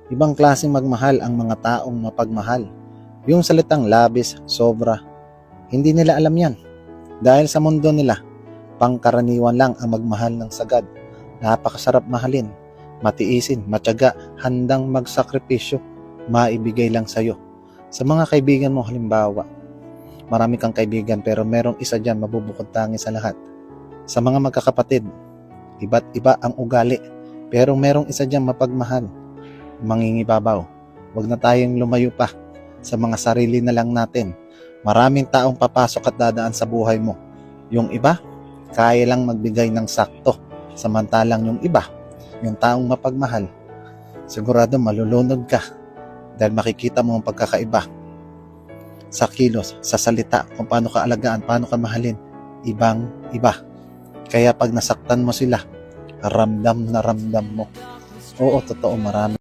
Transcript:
Ibang klaseng magmahal ang mga taong mapagmahal. Yung salitang labis, sobra, hindi nila alam yan. Dahil sa mundo nila, pangkaraniwan lang ang magmahal ng sagad. Napakasarap mahalin, matiisin, matyaga, handang magsakripisyo, maibigay lang sa'yo. Sa mga kaibigan mo halimbawa, marami kang kaibigan pero merong isa dyan mabubukod tangi sa lahat. Sa mga magkakapatid, iba't iba ang ugali, pero merong isa dyan mapagmahal, mangingibabaw. Huwag na tayong lumayo pa sa mga sarili na lang natin. Maraming taong papasok at dadaan sa buhay mo. Yung iba, kaya lang magbigay ng sakto. Samantalang yung iba, yung taong mapagmahal, sigurado malulunod ka dahil makikita mo ang pagkakaiba sa kilos, sa salita, kung paano ka alagaan, paano ka mahalin. Ibang iba. Kaya pag nasaktan mo sila, ramdam na ramdam mo. Oo, totoo, marami